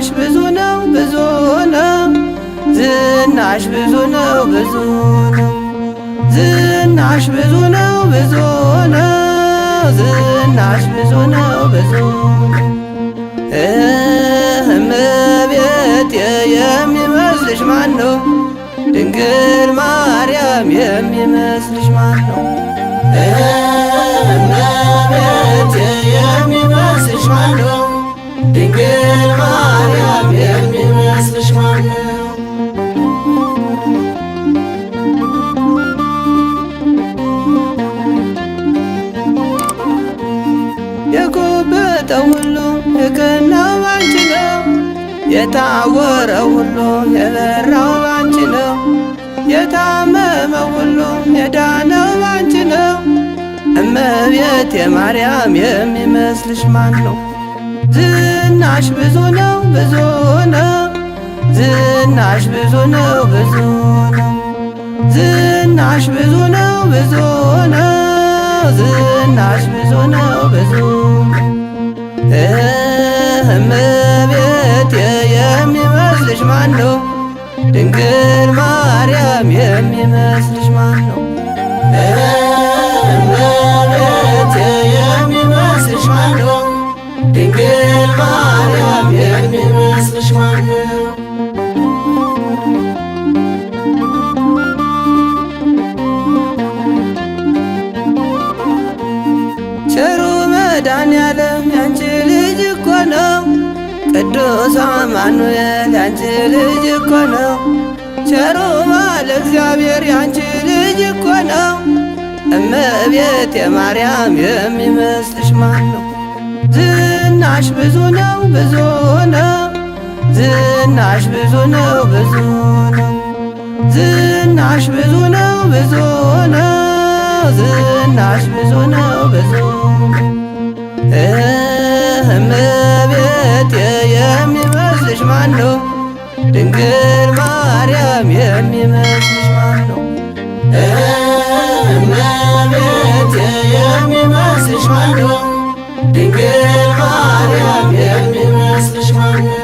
ዝናሽ ብዙ ነው ብዙ ነው ዝናሽ ብዙ ነው ብዙ ነው ዝናሽ ብዙ ነው ብዙ ነው ዝናሽ ብዙ ነው ብዙ ነው እመቤቴ የሚመስልሽ ማን ነው? ድንግል ማርያም የሚመስልሽ ማን ነው? እመቤቴ የሚመስልሽ ማን ነው? ድንግል ማርያም የሚመስልሽ ማን ነው? የጎበጠው ሁሉ የቀናው ባንቺ ነው። የታወረው ሁሉ የበራው ባንቺ ነው። የታመመው ሁሉ የዳነው ባንቺ ነው። እመቤቴ ማርያም የሚመስልሽ ማን ነው? ዝናሽ ብዙ ነው ብዙ ነው ዝናሽ ብዙ ነው ብዙ ነው ዝናሽ ብዙ ነው ብዙ ነው ዝናሽ ብዙ ነው ብዙ ነው እመቤቴ የሚመስልሽ ማን ነው? ድንግል ማርያም የሚመስልሽ ማን ነው? እመቤቴ የሚመስልሽ ማን ነው? ድንግል ማርያም የሚመስልሽ ማን ነው? ቸሩ መድኃኔዓለም ያንቺ ልጅ እኮ ነው። ቅዱስ አማኑኤል ያንቺ ልጅ እኮ ነው። ቸሩ ባለ እግዚአብሔር ያንቺ ልጅ እኮ ነው። እመቤቴ ማርያም የሚመስልሽ ማን ነው? ዝናሽ ብዙ ነው ብዙ ነው ዝናሽ ብዙ ነው ብዙ ነው ዝናሽ ብዙ ነው ብዙ ነው ዝናሽ ብዙ ነው ብዙ ነው እመቤቴ የሚመስልሽ ማን ነው? ድንግል ማርያም የሚመስልሽ ማን ነው? እመቤቴ የሚመስልሽ ማን ነው? ድንግል ማርያም የሚመስልሽ ማን ነው?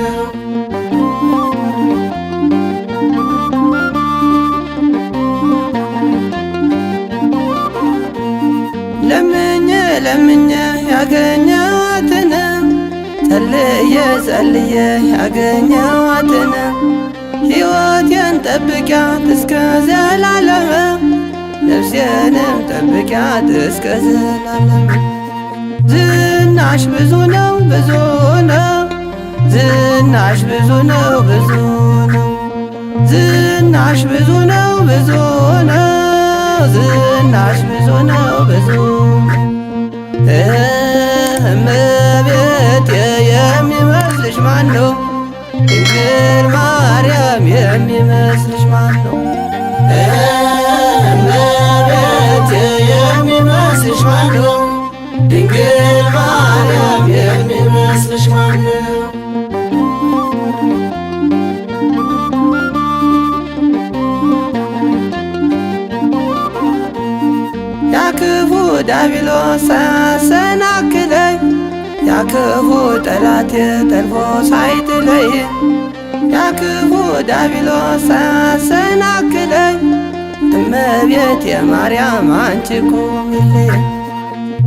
ለምኜ ለምኜ ያገኘኋትን ጸልዬ ጸልዬ ያገኘኋትን ሕይወቴን ጠብቂያት እስከ ዘላለም ነፍሴንም ጠብቂያት እስከ ዘላለም ዝናሽ ብዙ ነው ብዙ ነው ዝናሽ ብዙ ነው ብዙ ነው ዝናሽ ብዙ ነው ብዙ ነው ዝናሽ ብዙ ነው ብዙ ነው እመቤቴ የሚመስልሽ ማን ነው? ድንግል ማርያም የሚመስልሽ ማን ነው? እመቤቴ የሚመስልሽ ማን ነው? ድንግል ማርያም የሚመስልሽ ማን ነው? ያክፉ ዲያብሎስ ሳያሰናክለኝ ያክፉ ጠላቴ ጠልፎ ሳይጥለኝ ያክፉ ዲያብሎስ ሳያሰናክለኝ እመቤቴ ማርያም አንቺ ቁሚልኝ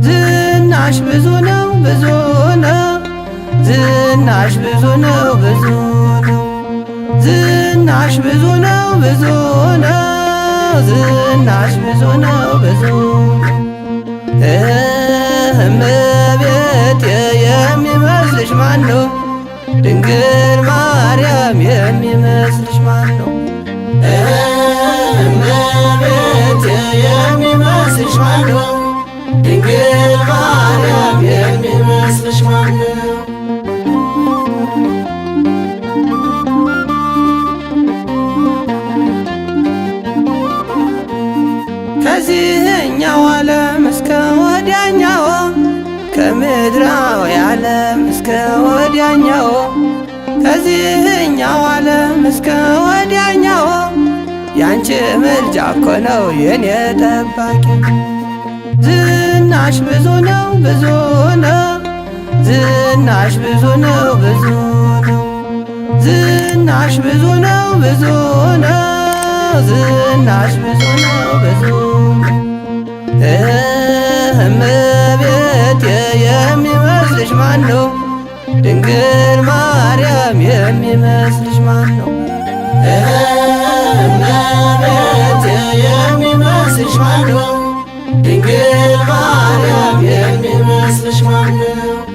ዝናሽ ብዙ ነው ብዙ ነው ዝናሽ ብዙ ነው ብዙ ነው ዝናሽ ብዙ ነው ብዙ ነው ዝናሽ ብዙ ነው ብዙ ነው እመቤቴ የሚመስልሽ ማን ነው? ድንግል ማርያም የሚመስልሽ ማን ነው? እመቤቴ የሚመስልሽ ማን ነው? ድንግል ማርያም የሚመስልሽ ማን ነው? ከዚህኛው ዓለም እስከ ወዲያኛው ከምድራዊ ዓለም እስከ ወዲያኛው ከዚህኛው ዓለም እስከ ወዲያኛው ያንቺ ምልጃ እኮ ነው የኔ ጠባቂ ዝናሽ ብዙ ነው ብዙ ነው ዝናሽ ብዙ ነው ብዙ ነው ዝናሽ ብዙ ነው ብዙ ነው ዝናሽ ብዙ ነው ብዙ ነው። እመቤቴ የሚመስልሽ ማን ነው? ድንግል ማርያም የሚመስልሽ ማን ነው? እመቤቴ የሚመስልሽ ማን ነው? ድንግል ማርያም የሚመስልሽ ማን ነው?